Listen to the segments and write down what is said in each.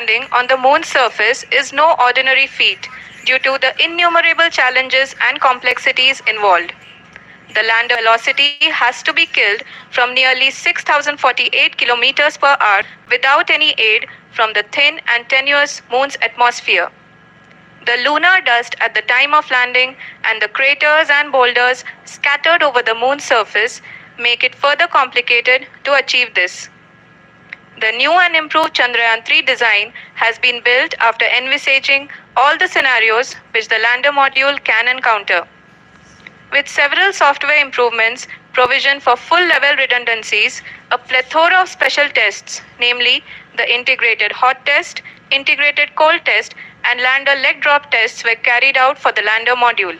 landing on the moon's surface is no ordinary feat due to the innumerable challenges and complexities involved. The lander velocity has to be killed from nearly 6,048 kilometers per hour without any aid from the thin and tenuous moon's atmosphere. The lunar dust at the time of landing and the craters and boulders scattered over the moon's surface make it further complicated to achieve this. The new and improved Chandrayaan 3 design has been built after envisaging all the scenarios which the lander module can encounter. With several software improvements, provision for full-level redundancies, a plethora of special tests, namely the integrated hot test, integrated cold test, and lander leg drop tests were carried out for the lander module.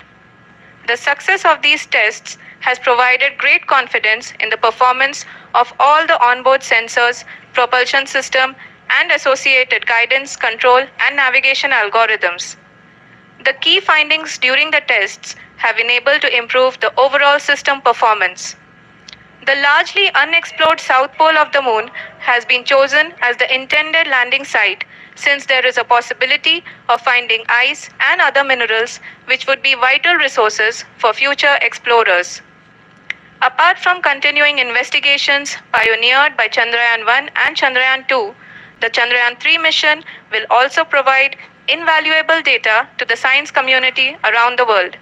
The success of these tests has provided great confidence in the performance of all the onboard sensors, propulsion system, and associated guidance, control, and navigation algorithms. The key findings during the tests have enabled to improve the overall system performance. The largely unexplored south pole of the moon has been chosen as the intended landing site since there is a possibility of finding ice and other minerals which would be vital resources for future explorers. Apart from continuing investigations pioneered by Chandrayaan 1 and Chandrayaan 2, the Chandrayaan 3 mission will also provide invaluable data to the science community around the world.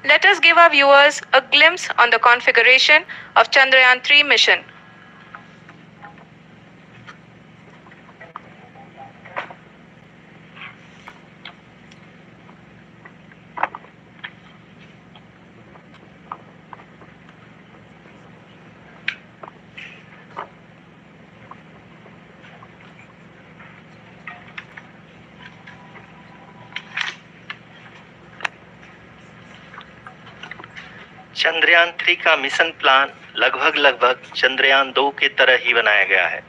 Let us give our viewers a glimpse on the configuration of Chandrayaan 3 mission. Chandrayaan 3 का mission plan लगभग चंद्रयान 2 की तरह ही बनाया गया है।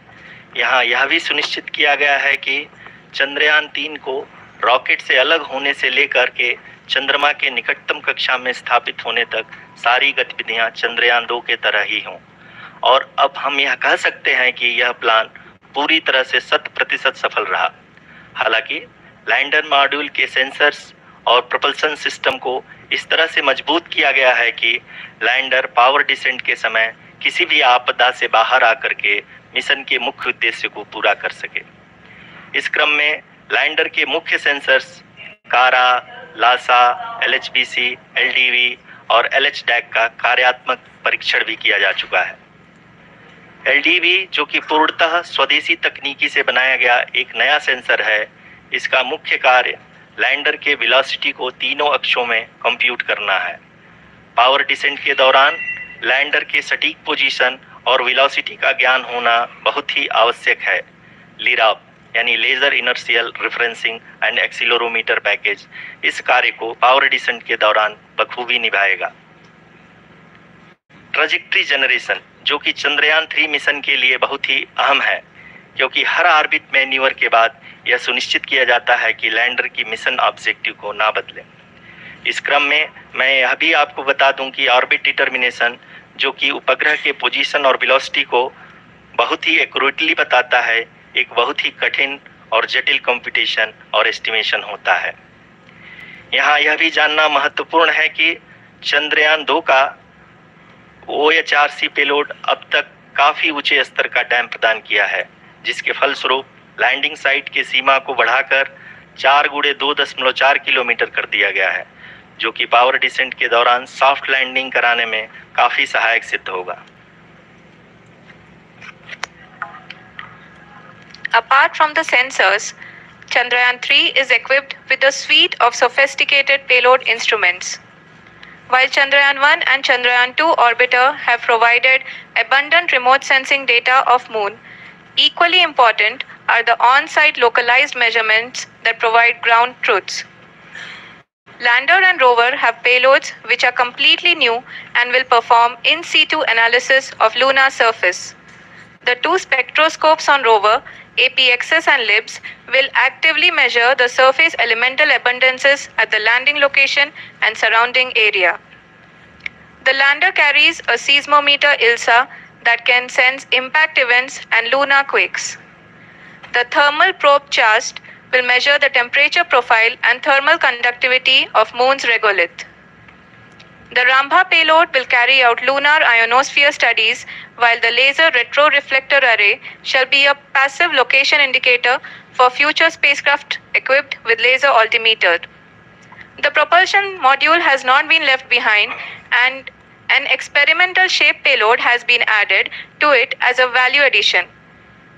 यहाँ यह भी सुनिश्चित किया गया है कि चंद्रयान 3 को रॉकेट से अलग होने से लेकर के चंद्रमा के निकटतम कक्षा में स्थापित होने तक सारी गतिविधियां चंद्रयान 2 के तरह ही हों। और अब हम यह कह सकते हैं कि यह प्लान पूरी तरह से 100% सफल रहा। हालांकि लैंडर मॉड्यूल के सेंसर्स और प्रोपल्शन सिस्टम को इस तरह से मजबूत किया गया है कि लैंडर पावर डिसेंट के समय किसी भी आपदा से बाहर आकर के मिशन के मुख्य उद्देश्य को पूरा कर सके। इस क्रम में लैंडर के मुख्य सेंसर्स कारा, लासा, LHBC, LDV और LHDAC का कार्यात्मक परीक्षण भी किया जा चुका है। LDV जो कि पूर्णतः स्वदेशी तकनीकी से बनाया गया एक नया सेंसर है, इसका मुख्य कार्य लैंडर के वेलोसिटी को तीनों अक्षों में कंप्यूट करना है। पावर डिसेंट के दौरान लैंडर के सटीक पोजीशन और वेलोसिटी का ज्ञान होना बहुत ही आवश्यक है। लिराप यानी laser inertial referencing and accelerometer package इस कार्य को पावर डिसेंट के दौरान बखूबी निभाएगा। ट्रैजेक्टरी जनरेशन जो कि चंद्रयान 3 मिशन के लिए बहुत ही अहम है, क्योंकि हर ऑर्बिट मैन्यूवर के बाद यह सुनिश्चित किया जाता है कि लैंडर की मिशन ऑब्जेक्टिव को ना बदले। इस क्रम में मैं यह भी आपको बता दूं कि ऑर्बिट डिटर्मिनेशन जो कि उपग्रह के पोजीशन और वेलोसिटी को बहुत ही एक्यूरेटली बताता है, एक बहुत ही कठिन और जटिल कंप्यूटेशन और एस्टिमेशन होता है। यहाँ यह भी जानना महत्वपूर्ण है कि चंद्रयान 2 का OHRC पेलोड अब तक काफी ऊंचे स्तर का डैम्प प्रदान किया है, जिसके फलस्वरूप लैंडिंग साइट की सीमा को बढ़ाकर 4 × 2.4 किलोमीटर कर दिया गया है, जो कि पावर डिसेंट के दौरान सॉफ्ट लैंडिंग कराने में काफी सहायक सिद्ध होगा। Apart from the sensors, Chandrayaan 3 is equipped with a suite of sophisticated payload instruments. While Chandrayaan 1 and Chandrayaan 2 orbiter have provided abundant remote sensing data of Moon, equally important are the on-site localized measurements that provide ground truths. Lander and rover have payloads which are completely new and will perform in situ analysis of lunar surface. The two spectroscopes on rover, APXS and LIBS, will actively measure the surface elemental abundances at the landing location and surrounding area. The lander carries a seismometer ILSA that can sense impact events and lunar quakes. The thermal probe CHAST will measure the temperature profile and thermal conductivity of Moon's regolith. The Rambha payload will carry out lunar ionosphere studies, while the Laser Retroreflector Array shall be a passive location indicator for future spacecraft equipped with laser altimeter. The propulsion module has not been left behind, and an experimental shape payload has been added to it as a value addition.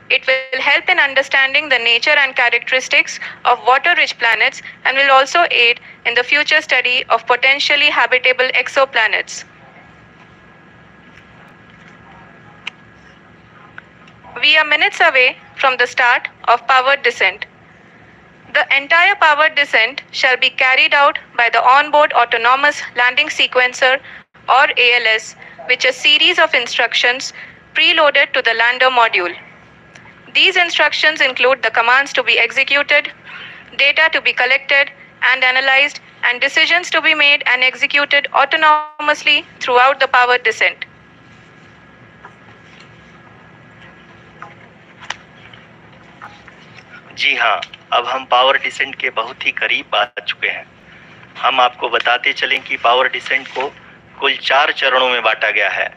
It will help in understanding the nature and characteristics of water-rich planets and will also aid in the future study of potentially habitable exoplanets. We are minutes away from the start of powered descent. The entire powered descent shall be carried out by the Onboard Autonomous Landing Sequencer or ALS, which is a series of instructions preloaded to the lander module. These instructions include the commands to be executed, data to be collected and analyzed, and decisions to be made and executed autonomously throughout the powered descent. जी हाँ, अब हम power descent के बहुत ही करीब आ चुके हैं। हम आपको बताते चलें कि पावर डिसेंट को कुल 4 चरणों में बांटा गया है।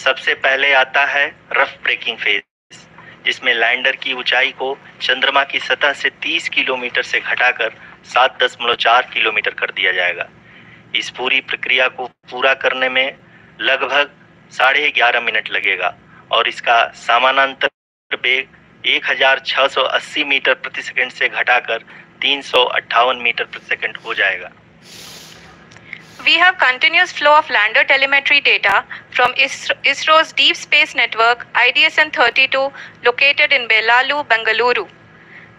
सबसे पहले आता है रफ ब्रेकिंग फेज, जिसमें लैंडर की ऊंचाई को चंद्रमा की सतह से 30 किलोमीटर से घटाकर 7.4 किलोमीटर कर दिया जाएगा। इस पूरी प्रक्रिया को पूरा करने में लगभग 11.5 मिनट लगेगा और इसका समानांतर वेग 1680 मीटर प्रति सेकंड से घटाकर 358 मीटर प्रति सेकंड हो जाएगा। We have continuous flow of lander telemetry data from ISRO's Deep Space Network IDSN-32 located in Belalu, Bengaluru.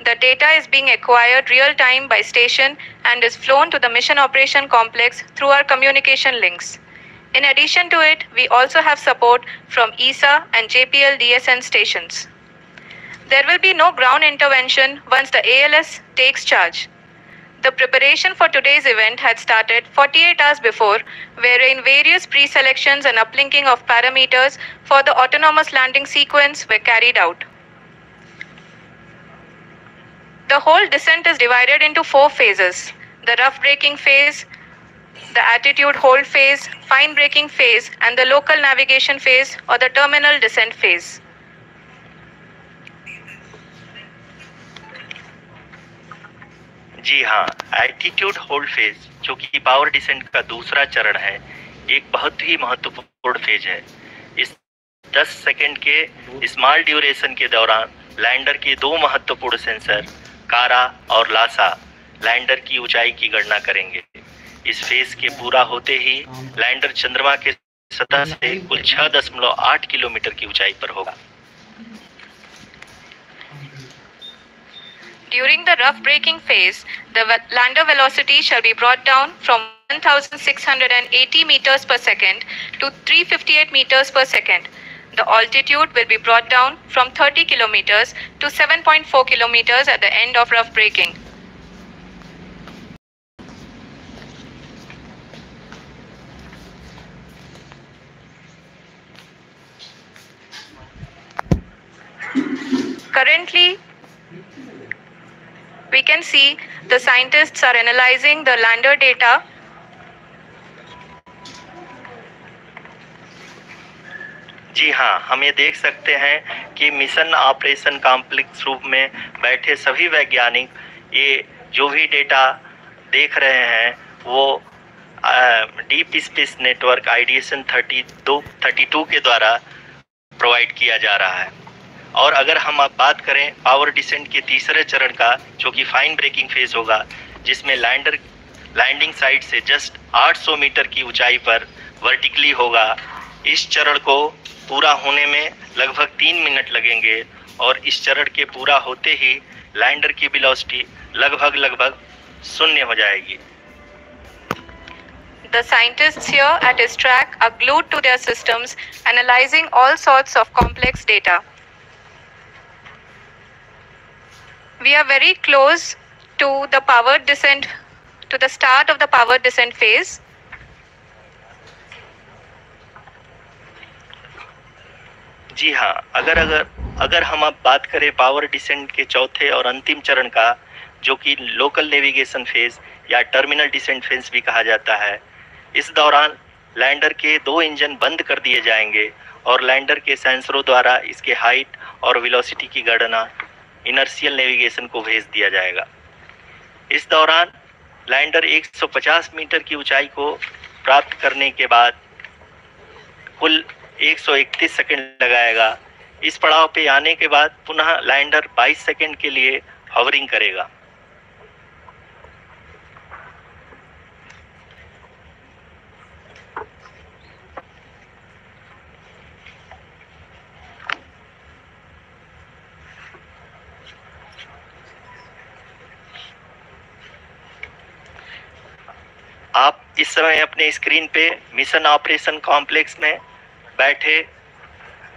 The data is being acquired real-time by station and is flown to the Mission Operation Complex through our communication links. In addition to it, we also have support from ESA and JPL DSN stations. There will be no ground intervention once the ALS takes charge. The preparation for today's event had started 48 hours before, wherein various pre-selections and uplinking of parameters for the autonomous landing sequence were carried out. The whole descent is divided into 4 phases: the rough braking phase, the attitude hold phase, fine braking phase, and the local navigation phase or the terminal descent phase. जी हाँ, altitude hold phase, जो कि power descent का दूसरा चरण है, एक बहुत ही महत्वपूर्ण फेज है। इस 10 सेकंड के स्मॉल ड्यूरेशन के दौरान लैंडर के 2 महत्वपूर्ण सेंसर कारा और लासा लैंडर की ऊंचाई की गणना करेंगे। इस फेज के पूरा होते ही लैंडर चंद्रमा के सतह से कुल 6.8 किलोमीटर की ऊंचाई पर होगा। During the rough braking phase, the lander velocity shall be brought down from 1,680 meters per second to 358 meters per second. The altitude will be brought down from 30 kilometers to 7.4 kilometers at the end of rough braking. Currently, we can see the scientists are analyzing the lander data. जी हाँ, हम ये देख सकते हैं कि mission operation complex रूप में बैठे सभी वैज्ञानिक ये जो भी डेटा देख रहे हैं वो डीप स्पेस नेटवर्क IDSN 32 के द्वारा प्रोवाइड किया जा रहा है। और अगर हम अब बात करें पावर डिसेंट के तीसरे चरण का, जो कि फाइन ब्रेकिंग फेज होगा, जिसमें लैंडर लैंडिंग साइट से जस्ट 800 मीटर की ऊंचाई पर वर्टिकली होगा। इस चरण को पूरा होने में लगभग 3 मिनट लगेंगे और इस चरण के पूरा होते ही लैंडर की वेलोसिटी लगभग 0 हो जाएगी। The scientists here at ISTRAC are glued to their systems, analyzing all sorts of complex data. We are very close to the powered descent, to the start of the powered descent phase. जी हाँ, अगर अगर अगर हम अब बात करें power descent के चौथे और अंतिम चरण का, जो कि लोकल नेविगेशन फेज या टर्मिनल डिसेंट फेज भी कहा जाता है, इस दौरान लैंडर के 2 इंजन बंद कर दिए जाएंगे और लैंडर के सेंसरों द्वारा इसके हाइट और वेलोसिटी की गणना इनर्शियल नेविगेशन को भेज दिया जाएगा। इस दौरान लैंडर 150 मीटर की ऊंचाई को प्राप्त करने के बाद कुल 131 सेकंड लगाएगा। इस पड़ाव पे आने के बाद पुनः लैंडर 22 सेकंड के लिए हवरिंग करेगा। आप इस समय अपने स्क्रीन पे मिशन ऑपरेशन कॉम्प्लेक्स में बैठे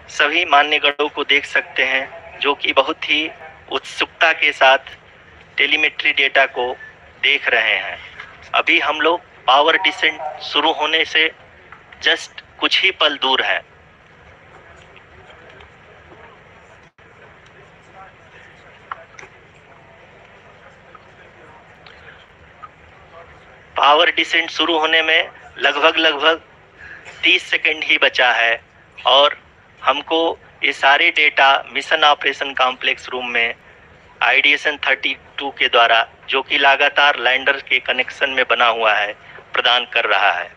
सभी मान्यगणों को देख सकते हैं, जो कि बहुत ही उत्सुकता के साथ टेलीमेट्री डेटा को देख रहे हैं। अभी हम लोग पावर डिसेंट शुरू होने से जस्ट कुछ ही पल दूर हैं। पावर डिसेंट शुरू होने में लगभग 30 सेकंड ही बचा है और हमको ये सारे data mission operation complex room में आईडीएसएन 32 के द्वारा, जो कि लगातार लैंडर के कनेक्शन में बना हुआ है, प्रदान कर रहा है।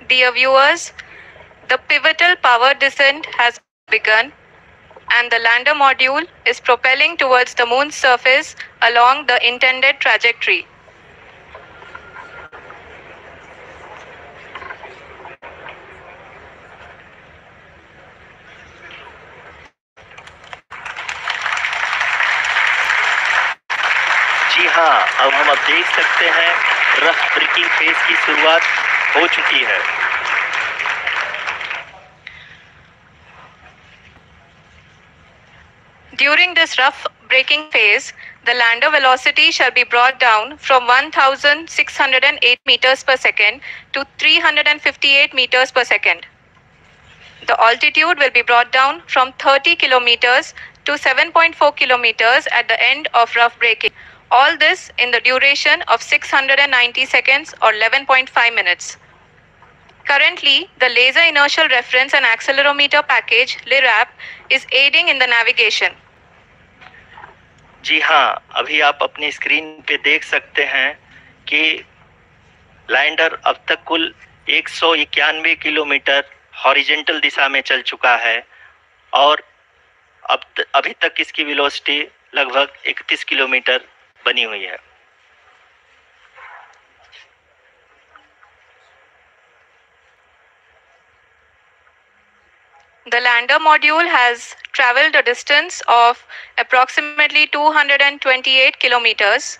Dear viewers, the pivotal power descent has begun and the lander module is propelling towards the moon's surface along the intended trajectory. जी हाँ, अब हम देख सकते हैं रफ ब्रेकिंग फेज की शुरुआत हो चुकी है। During this rough braking phase, the lander velocity shall be brought down from 1,608 meters per second to 358 meters per second. The altitude will be brought down from 30 kilometers to 7.4 kilometers at the end of rough braking. All this in the duration of 690 seconds or 11.5 minutes. Currently, the Laser Inertial Reference and Accelerometer package (LIRAP) is aiding in the navigation. जी हाँ, अभी आप अपनी screen पे देख सकते हैं कि lander अब तक कुल 191 किलोमीटर हॉरिजेंटल दिशा में चल चुका है और अभी तक इसकी वेलोसिटी लगभग 31 किलोमीटर बनी हुई है। The lander module has traveled a distance of approximately 228 kilometers.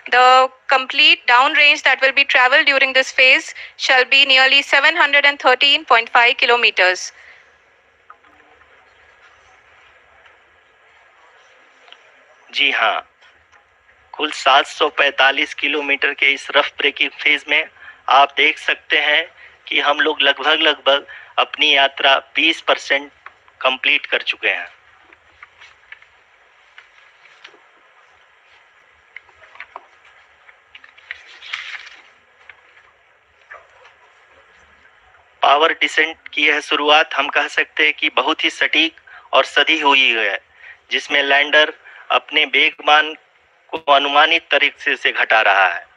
The complete downrange that will be traveled during this phase shall be nearly 713.5 kilometers. जी हाँ, कुल 745 किलोमीटर के इस रफ ब्रेकिंग फेज में आप देख सकते हैं कि हम लोग लगभग अपनी यात्रा 20% कंप्लीट कर चुके हैं। पावर डिसेंट की यह शुरुआत हम कह सकते हैं कि बहुत ही सटीक और सधी हुई है, जिसमें लैंडर अपने वेगमान को अनुमानित तरीके से घटा रहा है।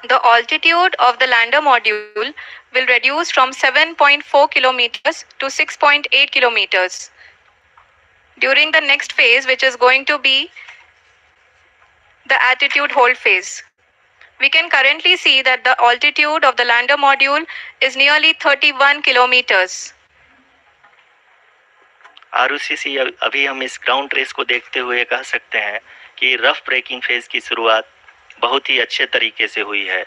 The altitude of the lander module will reduce from 7.4 kilometers to 6.8 kilometers. During the next phase, which is going to be the attitude hold phase, we can currently see that the altitude of the lander module is nearly 31 kilometers. आरयूसीसी अभी हम इस ground race को देखते हुए कह सकते हैं कि रफ ब्रेकिंग फेज की शुरुआत बहुत ही अच्छे तरीके से हुई है।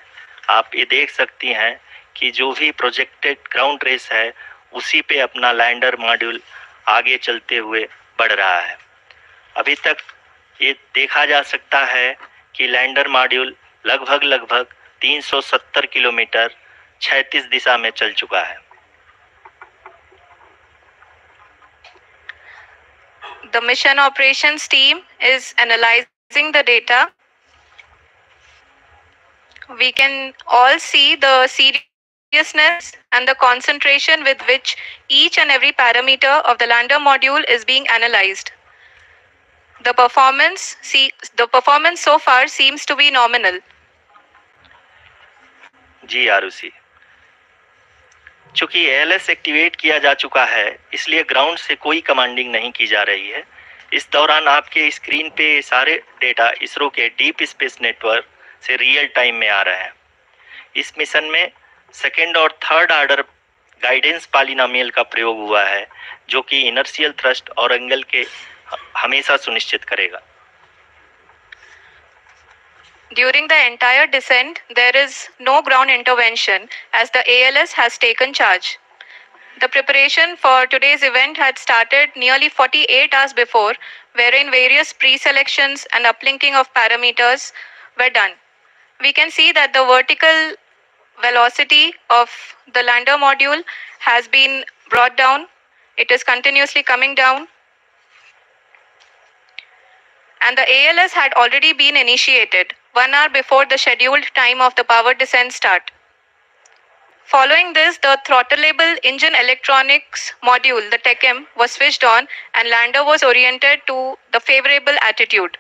आप ये देख सकती हैं कि जो भी प्रोजेक्टेड ग्राउंड रेस है, उसी पे अपना लैंडर मॉड्यूल आगे चलते हुए बढ़ रहा है। अभी तक ये देखा जा सकता है कि लैंडर मॉड्यूल लगभग 370 किलोमीटर 36 दिशा में चल चुका है। The mission operations team is analyzing the data. We can all see the seriousness and the concentration with which each and every parameter of the lander module is being analyzed. The performance so far seems to be nominal. जी आरुषि, चूंकि ALS activate किया जा चुका है, इसलिए ground से कोई commanding नहीं की जा रही है। इस दौरान आपके स्क्रीन पे सारे डेटा इसरो के डीप स्पेस नेटवर्क से रियल टाइम में आ रहे हैं। इस मिशन में सेकेंड और थर्ड ऑर्डर गाइडेंस पॉलिनोमियल का प्रयोग हुआ है, जो कि इनर्शियल थ्रस्ट और एंगल के हमेशा सुनिश्चित करेगा। During the entire descent, there is no ground intervention as the ALS has taken charge. The preparation for today's event had started nearly 48 hours before, wherein various pre-selections and uplinking of parameters were done. We can see that the vertical velocity of the lander module has been brought down. It is continuously coming down. And the ALS had already been initiated 1 hour before the scheduled time of the power descent start. Following this, the throttleable engine electronics module, the TECM, was switched on and lander was oriented to the favorable attitude.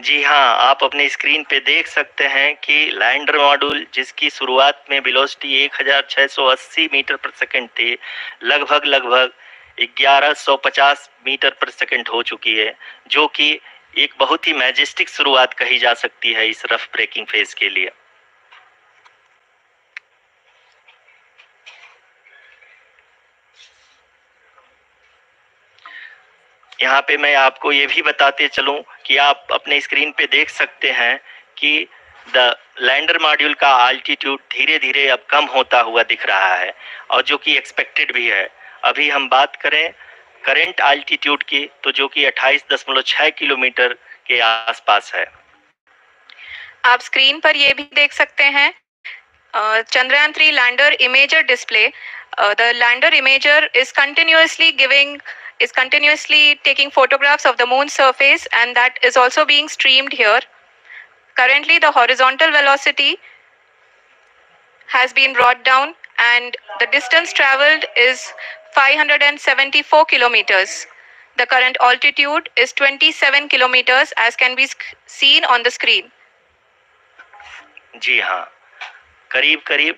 जी हाँ, आप अपने screen पे देख सकते हैं कि lander module, जिसकी शुरुआत में वेलोसिटी 1680 मीटर पर सेकंड थी, लगभग 1150 मीटर पर सेकंड हो चुकी है, जो कि एक बहुत ही मैजेस्टिक शुरुआत कही जा सकती है इस रफ ब्रेकिंग फेज के लिए। यहाँ पे मैं आपको ये भी बताते चलूं कि आप अपने स्क्रीन पे देख सकते हैं कि द लैंडर मॉड्यूल का आल्टीट्यूड धीरे धीरे अब कम होता हुआ दिख रहा है, और जो कि एक्सपेक्टेड भी है। अभी हम बात करें करंट आल्टीट्यूड की, तो जो कि 28.6 किलोमीटर के आसपास है। आप स्क्रीन पर ये भी देख सकते हैं Chandrayaan 3 lander imager display. The lander imager is continuously taking photographs of the moon's surface, and that is also being streamed here. Currently, the horizontal velocity has been brought down, and the distance traveled is 574 kilometers. The current altitude is 27 kilometers, as can be seen on the screen. जी हाँ, करीब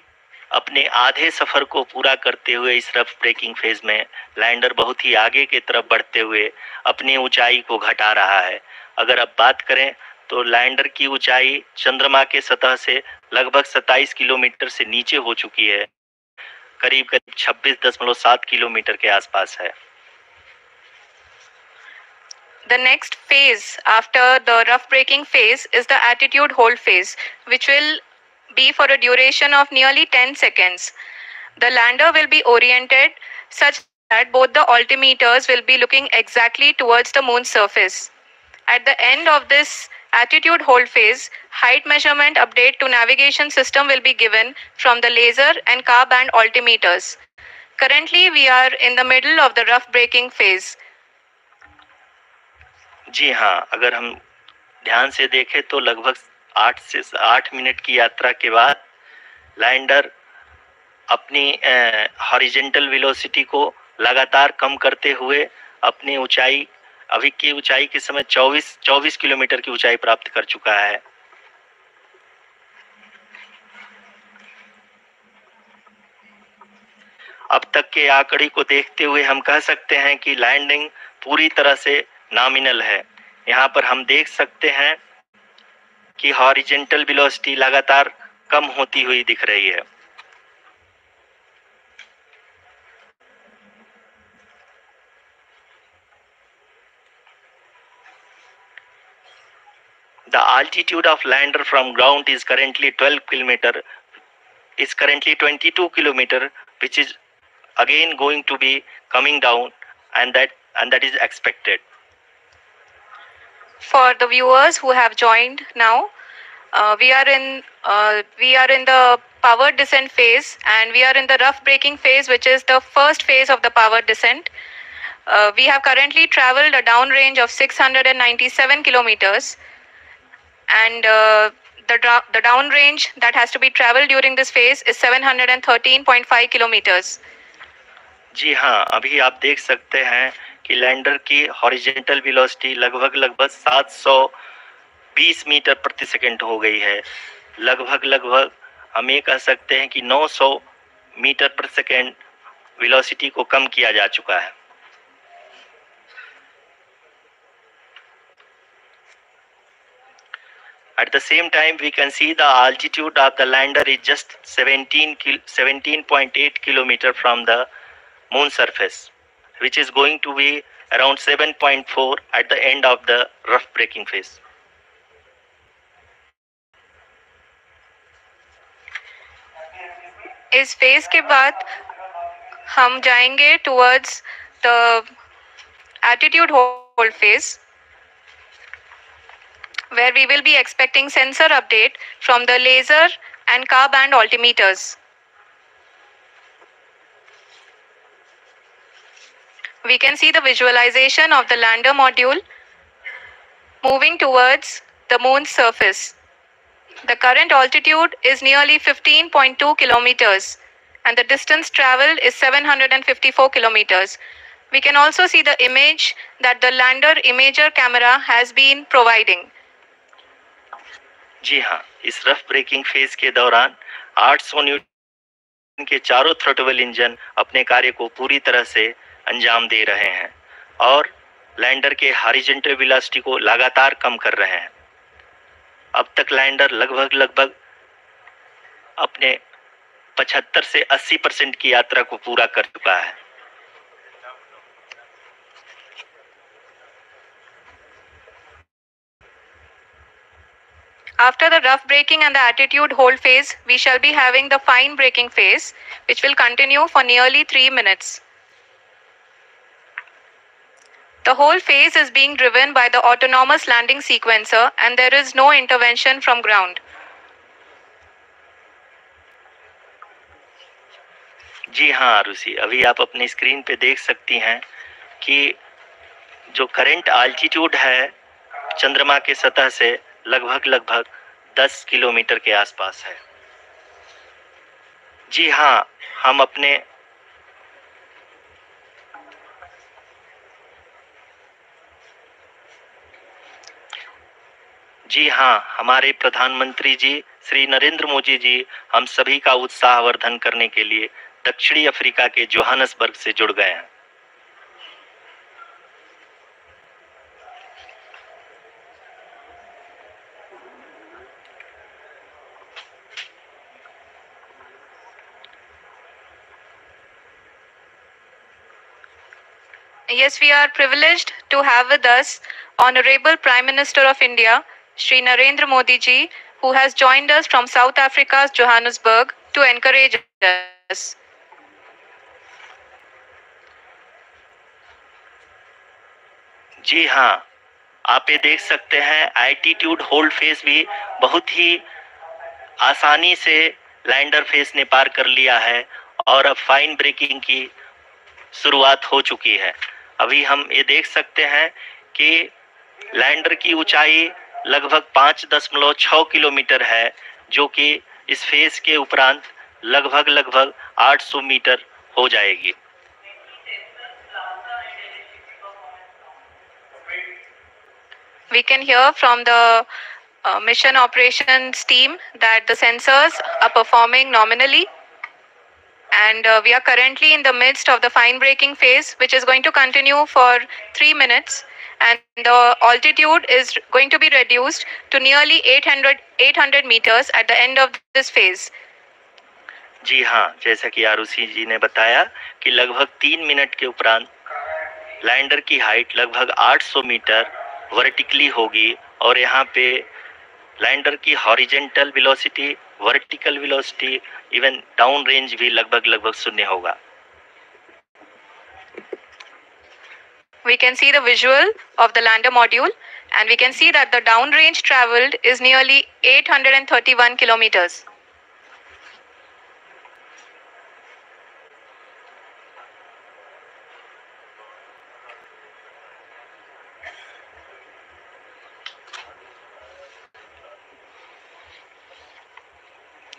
अपने आधे सफर को पूरा करते हुए इस rough breaking phase में लैंडर बहुत ही आगे की तरफ बढ़ते हुए अपनी ऊंचाई को घटा रहा है। अगर अब बात करें तो लैंडर की ऊंचाई चंद्रमा के सतह से लगभग 27 किलोमीटर से नीचे हो चुकी है, करीब 26.7 किलोमीटर के आसपास है। The next phase after the rough braking phase is the attitude hold phase, which will be for a duration of nearly 10 seconds. The lander will be oriented such that both the altimeters will be looking exactly towards the moon's surface. At the end of this attitude hold phase, height measurement update to navigation system will be given from the laser and car band altimeters. Currently, we are in the middle of the rough braking phase. जी हाँ, अगर हम ध्यान से देखें तो लगभग 8 से 8 minute की यात्रा के बाद लैंडर अपनी हॉरिजॉन्टल वेलोसिटी को लगातार कम करते हुए अपनी ऊंचाई, अभी की ऊंचाई के समय 24 किलोमीटर की ऊंचाई प्राप्त कर चुका है। अब तक के आंकड़े को देखते हुए हम कह सकते हैं कि लैंडिंग पूरी तरह से नॉमिनल है। यहाँ पर हम देख सकते हैं कि हॉरिजॉन्टल वेलोसिटी लगातार कम होती हुई दिख रही है। The altitude of lander from ground is currently 22 kilometer, which is again going to be coming down, and that is expected. For the viewers who have joined now, We are in the powered descent phase, and we are in the rough braking phase, which is the first phase of the powered descent. We have currently traveled a downrange of 697 kilometers, and the downrange that has to be traveled during this phase is 713.5 kilometers. जी हाँ, अभी आप देख सकते हैं कि lander की horizontal velocity लगभग 720 metre प्रति सेकंड हो गई है। लगभग हम ये कह सकते हैं कि 900 मीटर प्रति सेकंड वेलोसिटी को कम किया जा चुका है। At the same time, we can see the altitude of the lander is just 17.8 kilometer from the moon surface, which is going to be around 7.4 at the end of the rough braking phase. इस phase के बाद हम जाएंगे towards the attitude hold phase, where we will be expecting sensor update from the laser and car band altimeters. We can see the visualization of the lander module moving towards the moon's surface. The current altitude is nearly 15.2 kilometers, and the distance traveled is 754 kilometers. We can also see the image that the lander imager camera has been providing. जी हाँ, इस rough breaking phase के दौरान 800 Newton के चारों throttle engine अपने कार्य को पूरी तरह से अंजाम दे रहे हैं और लैंडर के हॉरिजॉन्टल वेलोसिटी को लगातार कम कर रहे हैं। अब तक लैंडर लगभग अपने 75 से 80% की यात्रा को पूरा कर चुका है। After the rough braking and the attitude hold phase, we shall be having the fine braking phase, which will continue for nearly 3 minutes. The whole phase is being driven by the autonomous landing sequencer, and there is no intervention from ground. जी हाँ आरुषि, अभी आप अपनी screen पे देख सकती हैं कि जो करंट आल्टीट्यूड है चंद्रमा के सतह से लगभग 10 किलोमीटर के आसपास है। जी हाँ, हमारे प्रधानमंत्री जी श्री नरेंद्र मोदी जी हम सभी का उत्साहवर्धन करने के लिए दक्षिणी अफ्रीका के जोहान्सबर्ग से जुड़ गए हैं। Yes, we are privileged to have with us Honorable Prime Minister of India, Shri Narendra Modi ji, who has joined us from South Africa's Johannesburg to encourage us. जी हाँ, आप ये देख सकते हैं एल्टीट्यूड होल्ड फेज भी बहुत ही आसानी से लैंडर फेज ने पार कर लिया है और अब फाइन ब्रेकिंग की शुरुआत हो चुकी है। अभी हम ये देख सकते हैं कि लैंडर की ऊंचाई लगभग 5.6 किलोमीटर है, जो कि इस फेज के उपरांत लगभग 800 मीटर हो जाएगी। We can hear from the mission operations team that the sensors are performing nominally, and we are currently in the midst of the fine braking phase, which is going to continue for 3 minutes, and the altitude is going to be reduced to nearly 800 meters at the end of this phase. जी हाँ, जैसा कि आरुषि जी ने बताया कि लगभग 3 minute के उपरांत lander की हाइट लगभग 800 मीटर वर्टिकली होगी और यहाँ पे लैंडर की horizontal velocity, vertical velocity, even down range भी लगभग शून्य होगा। We can see the visual of the lander module, and we can see that the downrange traveled is nearly 831 kilometers.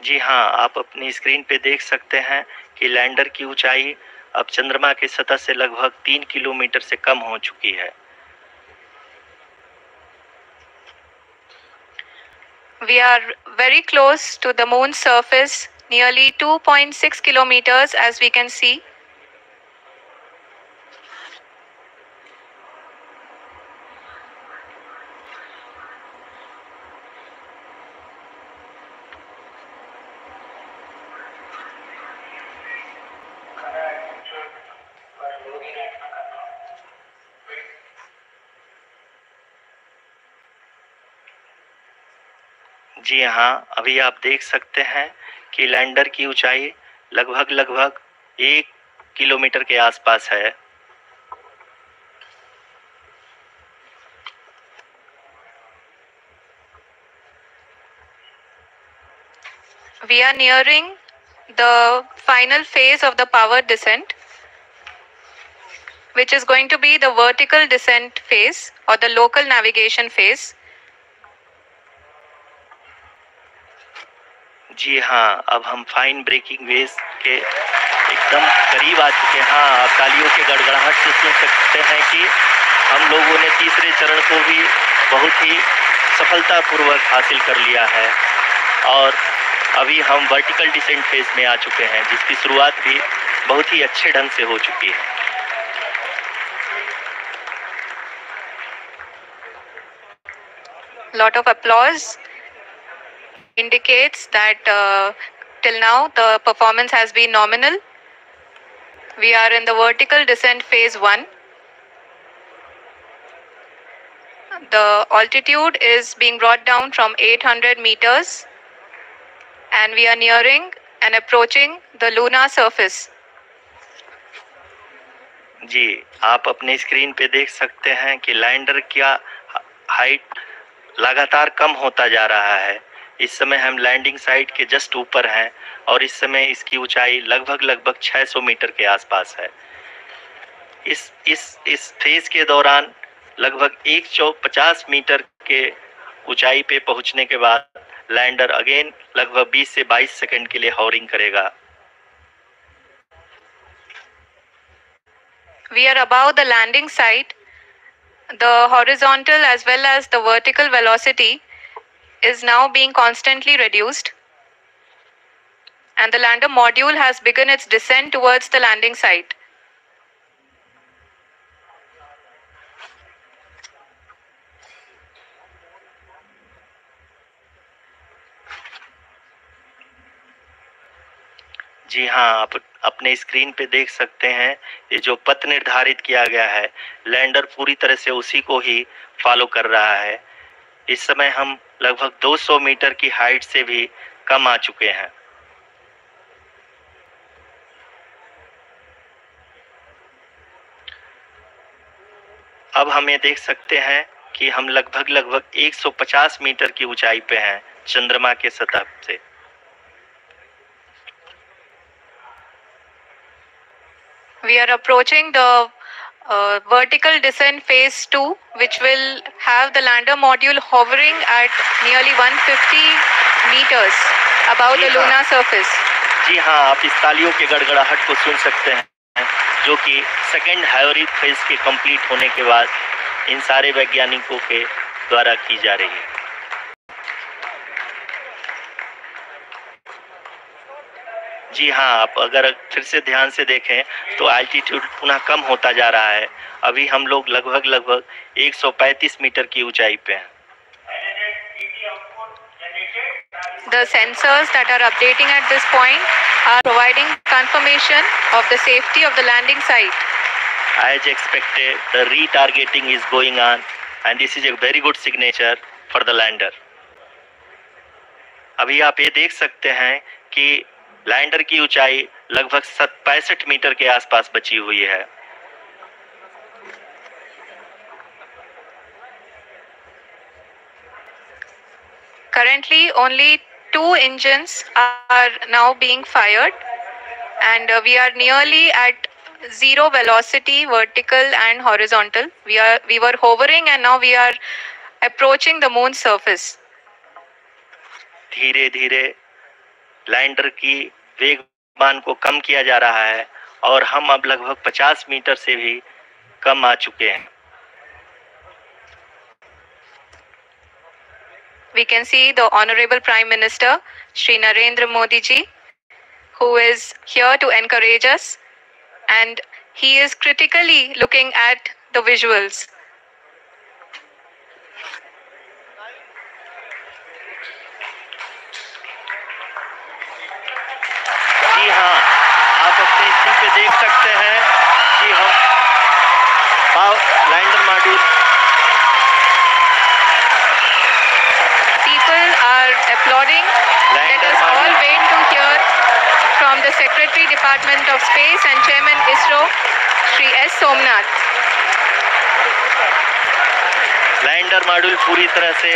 जी हाँ, आप अपनी स्क्रीन पे देख सकते हैं कि लैंडर की ऊंचाई अब चंद्रमा की सतह से लगभग 3 किलोमीटर से कम हो चुकी है। We are very close to the moon's surface, nearly 2.6 kilometers, as we can see. जी हाँ, अभी आप देख सकते हैं कि लैंडर की ऊंचाई लगभग 1 किलोमीटर के आसपास है। We are nearing the final phase of the power descent, which is going to be the vertical descent phase or the local navigation phase. जी हाँ, अब हम फाइन ब्रेकिंग वेव्स के एकदम करीब आ चुके हैं। हाँ, आप तालियों के गड़गड़ाहट से सुन सकते हैं कि हम लोगों ने तीसरे चरण को भी बहुत ही सफलतापूर्वक हासिल कर लिया है और अभी हम वर्टिकल डिसेंट फेज में आ चुके हैं, जिसकी शुरुआत भी बहुत ही अच्छे ढंग से हो चुकी है। Lot of applause indicates that till now the performance has been nominal. We are in the vertical descent phase 1. The altitude is being brought down from 800 meters and we are nearing and approaching the lunar surface. जी, आप अपने screen पे देख सकते हैं कि lander का height लगातार कम होता जा रहा है। इस समय हम लैंडिंग साइट के जस्ट ऊपर हैं और इस समय इसकी ऊंचाई लगभग 600 मीटर के आसपास है। इस फेज के दौरान लगभग 150 मीटर के ऊंचाई पे पहुंचने के बाद लैंडर अगेन लगभग 20 से 22 सेकंड के लिए हॉवरिंग करेगा। We are above the landing site. The horizontal as well as the vertical velocity is now being constantly reduced. And the lander module has begun its descent towards the landing site. जी हाँ, आप अपने screen पे देख सकते हैं ये जो पथ निर्धारित किया गया है, लैंडर पूरी तरह से उसी को ही फॉलो कर रहा है। इस समय हम लगभग 200 मीटर की हाइट से भी कम आ चुके हैं। अब हम ये देख सकते हैं कि हम लगभग 150 मीटर की ऊंचाई पे हैं चंद्रमा के सतह से। We are approaching the vertical descent phase 2, which will have the lander module hovering at nearly 150 meters above the lunar surface. जी हाँ, आप इस तालियों के गड़गड़ाहट को सुन सकते हैं, जो कि सेकेंड हाइब्रिड फेज के कंप्लीट होने के बाद इन सारे वैज्ञानिकों के द्वारा की जा रही है। जी हाँ, आप अगर फिर से ध्यान से देखें तो एल्टीट्यूड पुनः कम होता जा रहा है। अभी हम लोग लगभग 135 मीटर की ऊंचाई पे हैं। The sensors that are updating at this point are providing confirmation of the safety of the landing site. As expected, the retargeting is going on and this is a very good signature for the lander. अभी आप ये देख सकते हैं कि lander की ऊंचाई लगभग 65 मीटर के आसपास बची हुई है। Currently, only two engines are now being fired, and we are nearly at zero velocity, vertical and horizontal. We were hovering, and now we are approaching the moon's surface. धीरे धीरे लैंडर की वेगमान को कम किया जा रहा है और हम अब लगभग 50 मीटर से भी कम आ चुके हैं. We can see the Honorable Prime Minister, Shri Narendra Modi ji, who is here to encourage us, and he is critically looking at the visuals. जी हाँ, आप अपने स्क्रीन पे देख सकते हैं कि हम lander module. People are applauding. Let us all wait to hear from the Secretary Department of Space and Chairman ISRO, Shri S. Somnath. Lander module पूरी तरह से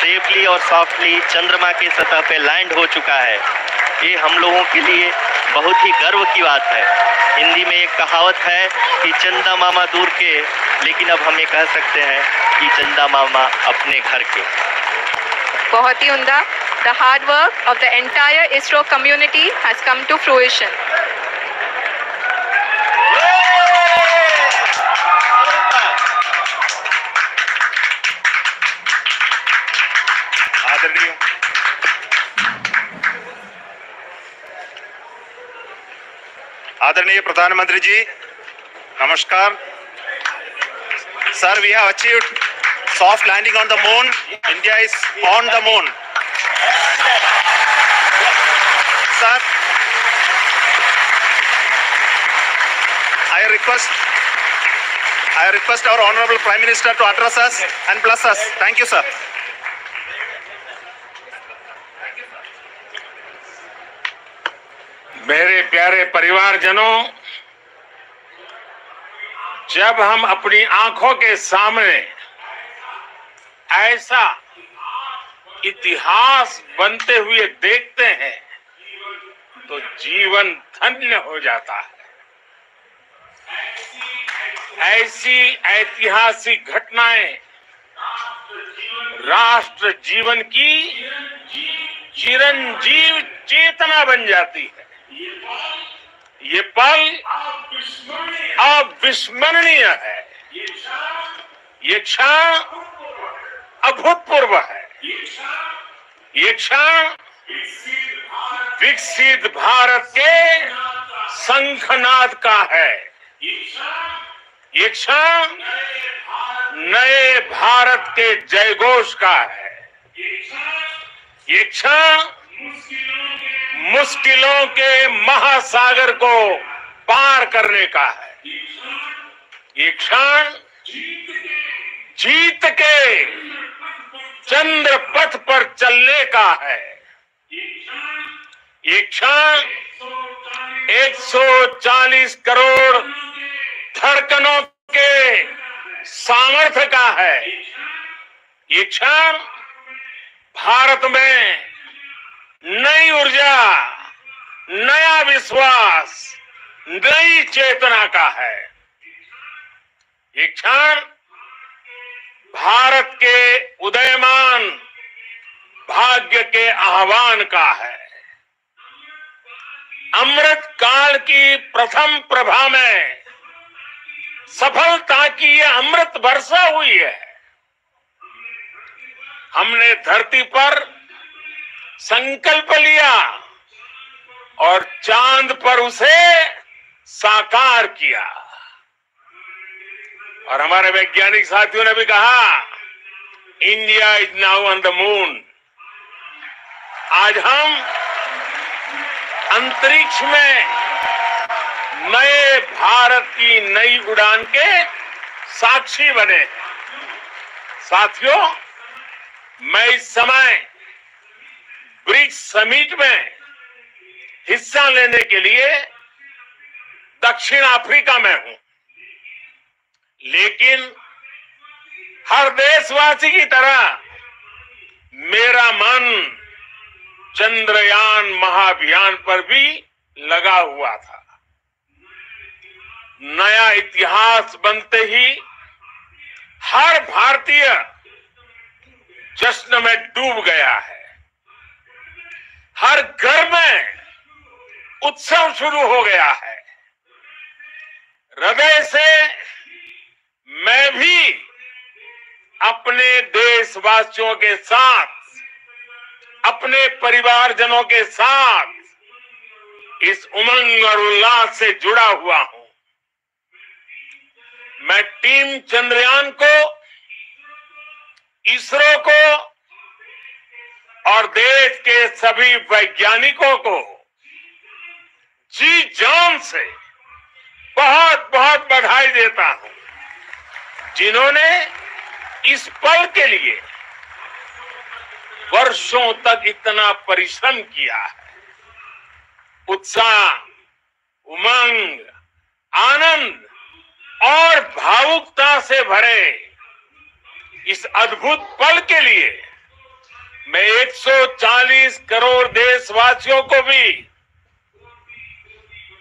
सेफली और सॉफ्टली चंद्रमा की सतह पे लैंड हो चुका है. ये हम लोगों के लिए बहुत ही गर्व की बात है. हिंदी में एक कहावत है कि चंदा मामा दूर के, लेकिन अब हम ये कह सकते हैं कि चंदा मामा अपने घर के. बहुत ही उम्दा. The hard work of the entire ISRO community has come to fruition. आदरणीय प्रधानमंत्री जी, नमस्कार. Sir, we have achieved soft landing on the moon. India is on the moon. Sir, I request our Honorable Prime Minister to address us and bless us. Thank you, sir. मेरे प्यारे परिवारजनों, जब हम अपनी आंखों के सामने ऐसा इतिहास बनते हुए देखते हैं तो जीवन धन्य हो जाता है. ऐसी ऐतिहासिक घटनाएं राष्ट्र जीवन की चिरंजीव चेतना बन जाती है. ये पल अविस्मरणीय है. ये क्षण अभूतपूर्व है. ये क्षण विकसित भारत के शंखनाद का है. ये क्षण नए भारत के जयघोष का है. ये क्षण मुश्किलों के महासागर को पार करने का है. ये क्षण जीत के चंद्र पथ पर चलने का है. ये क्षण 140 करोड़ धड़कनों के सामर्थ्य का है. ये क्षण भारत में नई ऊर्जा, नया विश्वास, नई चेतना का है. ये क्षण भारत के उदयमान भाग्य के आह्वान का है. अमृत काल की प्रथम प्रभा में सफलता की ये अमृत वर्षा हुई है. हमने धरती पर संकल्प लिया और चांद पर उसे साकार किया. और हमारे वैज्ञानिक साथियों ने भी कहा, India is now on the moon. आज हम अंतरिक्ष में नए भारत की नई उड़ान के साक्षी बने. साथियों, मैं इस समय ब्रिक्स समिट में हिस्सा लेने के लिए दक्षिण अफ्रीका में हूं. लेकिन हर देशवासी की तरह मेरा मन चंद्रयान महाअभियान पर भी लगा हुआ था। नया इतिहास बनते ही हर भारतीय जश्न में डूब गया है। हर घर में उत्सव शुरू हो गया है। हृदय से मैं भी अपने देशवासियों के साथ, अपने परिवारजनों के साथ इस उमंग और उल्लास से जुड़ा हुआ हूं। मैं टीम चंद्रयान को, इसरो को और देश के सभी वैज्ञानिकों को जी जान से बहुत बहुत बधाई देता हूं, जिन्होंने इस पल के लिए वर्षों तक इतना परिश्रम किया है। उत्साह, उमंग, आनंद और भावुकता से भरे इस अद्भुत पल के लिए मैं 140 करोड़ देशवासियों को भी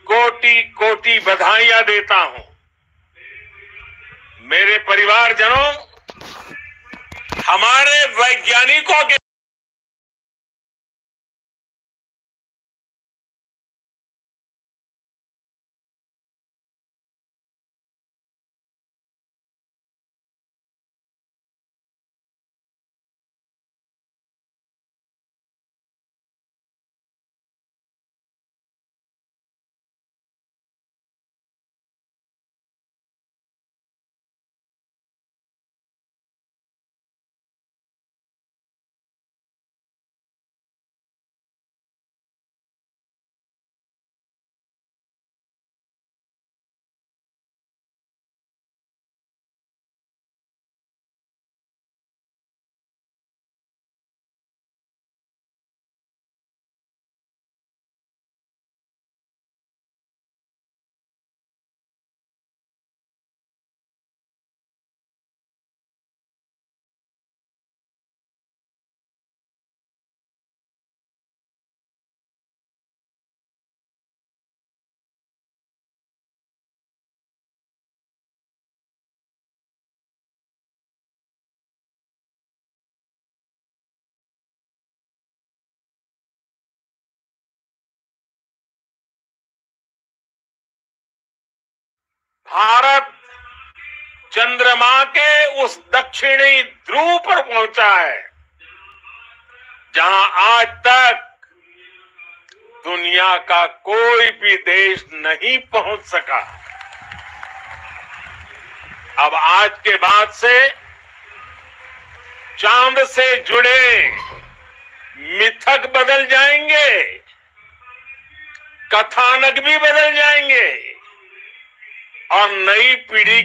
कोटि कोटि बधाइयां देता हूं। मेरे परिवारजनों, हमारे वैज्ञानिकों के भारत चंद्रमा के उस दक्षिणी ध्रुव पर पहुंचा है जहां आज तक दुनिया का कोई भी देश नहीं पहुंच सका। अब आज के बाद से चांद से जुड़े मिथक बदल जाएंगे, कथानक भी बदल जाएंगे और नई पीढ़ी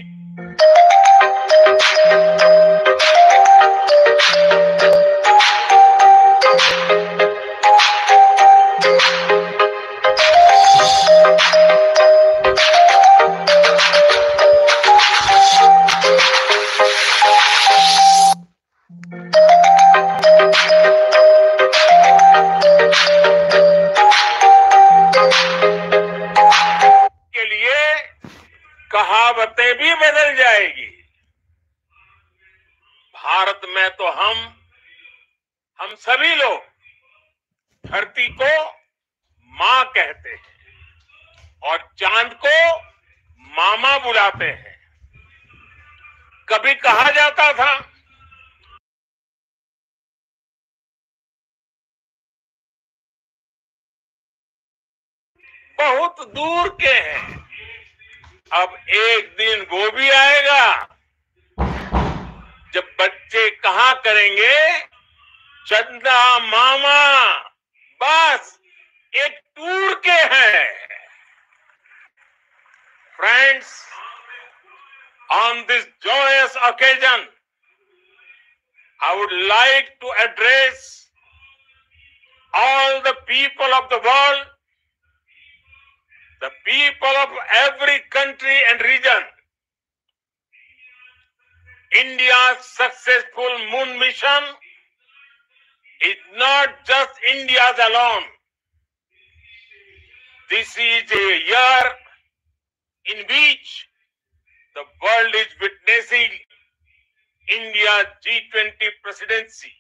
के लिए कहावतें भी बदल जाएगी। भारत में तो हम सभी लोग धरती को मां कहते हैं और चांद को मामा बुलाते हैं। कभी कहा जाता था बहुत दूर के हैं, अब एक दिन वो भी आएगा जब बच्चे कहा करेंगे चंदा मामा बस एक टूर के हैं। Friends, on this joyous occasion, I would like to address all the people of the world, the people of every country and region. India's successful moon mission is not just India's alone. This is a year in which the world is witnessing India's G20 presidency.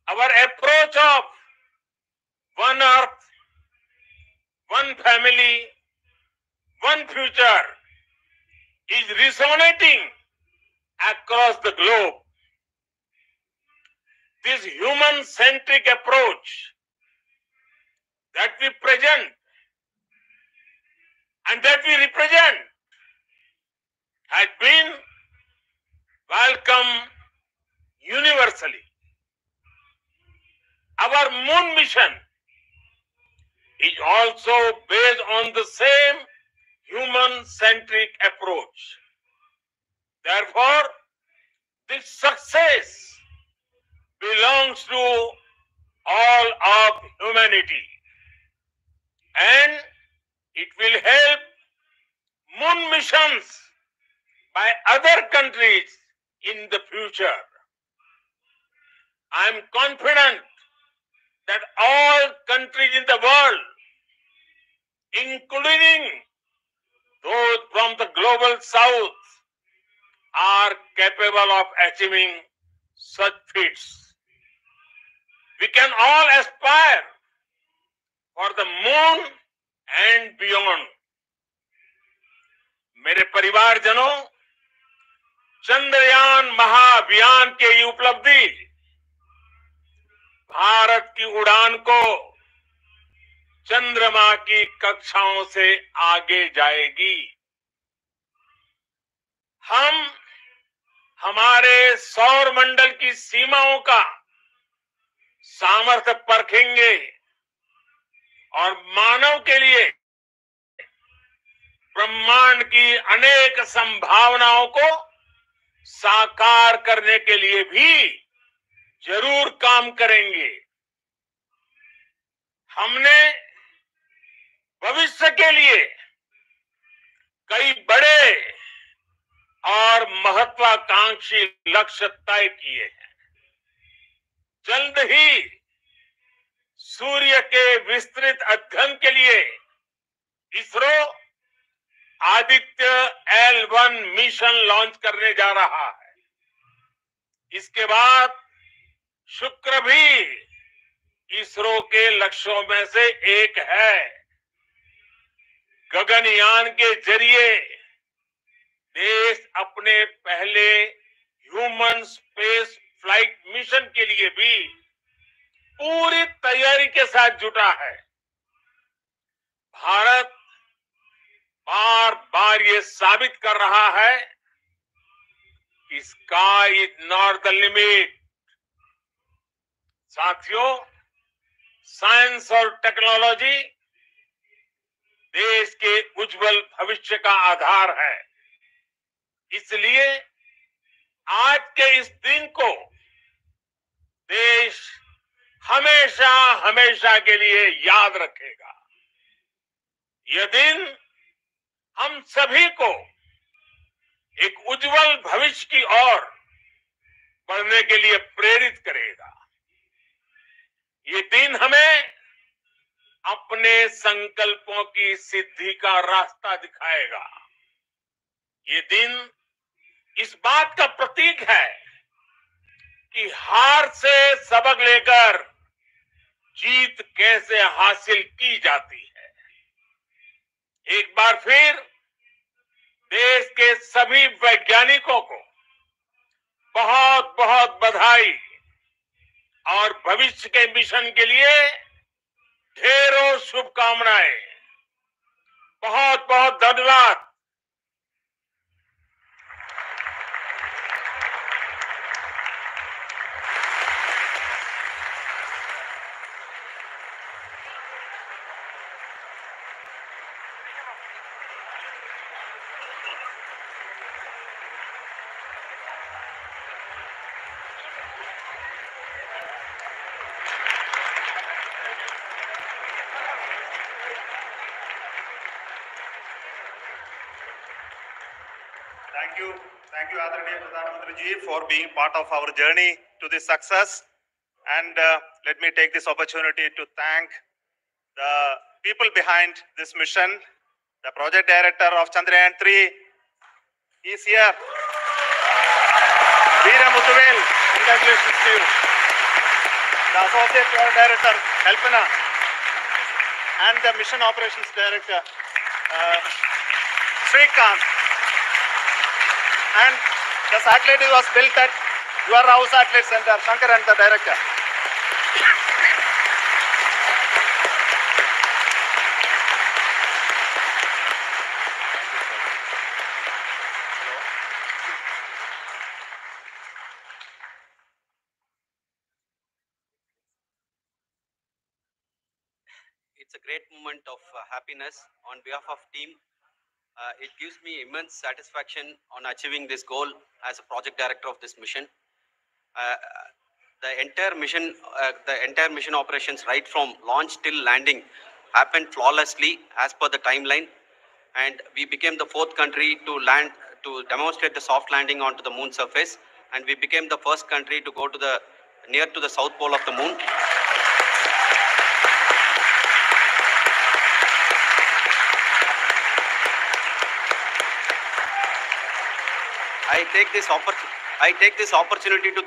Our approach of one earth, one family, one future is resonating across the globe. This human-centric approach that we present and that we represent has been welcomed universally. Our moon mission is also based on the same human-centric approach. Therefore, this success belongs to all of humanity, and it will help moon missions by other countries in the future. I am confident that all countries in the world, including those from the global south, are capable of achieving such feats. We can all aspire for the moon and beyond. मेरे परिवारजनों, चंद्रयान महाअभियान के ये उपलब्धि भारत की उड़ान को चंद्रमा की कक्षाओं से आगे जाएगी। हम हमारे सौर मंडल की सीमाओं का सामर्थ्य परखेंगे और मानव के लिए ब्रह्मांड की अनेक संभावनाओं को साकार करने के लिए भी जरूर काम करेंगे। हमने भविष्य के लिए कई बड़े और महत्वाकांक्षी लक्ष्य तय किए हैं। जल्द ही सूर्य के विस्तृत अध्ययन के लिए ISRO Aditya L1 mission launch करने जा रहा है। इसके बाद शुक्र भी इसरो के लक्ष्यों में से एक है। गगनयान के जरिए देश अपने पहले ह्यूमन स्पेस फ्लाइट मिशन के लिए भी पूरी तैयारी के साथ जुटा है। भारत बार बार ये साबित कर रहा है कि sky is not the limit. साथियों, साइंस और टेक्नोलॉजी देश के उज्जवल भविष्य का आधार है। इसलिए आज के इस दिन को देश हमेशा हमेशा के लिए याद रखेगा। यह दिन हम सभी को एक उज्जवल भविष्य की ओर बढ़ने के लिए प्रेरित करेगा। ये दिन हमें अपने संकल्पों की सिद्धि का रास्ता दिखाएगा। ये दिन इस बात का प्रतीक है कि हार से सबक लेकर जीत कैसे हासिल की जाती है। एक बार फिर देश के सभी वैज्ञानिकों को बहुत बहुत बधाई और भविष्य के मिशन के लिए ढेरों शुभकामनाएं। बहुत बहुत धन्यवाद। Thank you, Adaraniya Pradhan Mantri ji, for being part of our journey to this success. And let me take this opportunity to thank the people behind this mission. The project director of Chandrayaan 3 is here. Veera Muthuvel, congratulations to you. The associate project director, Kalpana, and the mission operations director, Srikanth. And the satellite was built at Yuva Rao Satellite Center, Shankar and the director. It's a great moment of happiness on behalf of team. It gives me immense satisfaction on achieving this goal as a project director of this mission. The entire mission operations, right from launch till landing, happened flawlessly as per the timeline, and we became the 4th country to land to demonstrate the soft landing onto the moon surface, and we became the first country to go to the near to the south pole of the moon. I take this opportunity to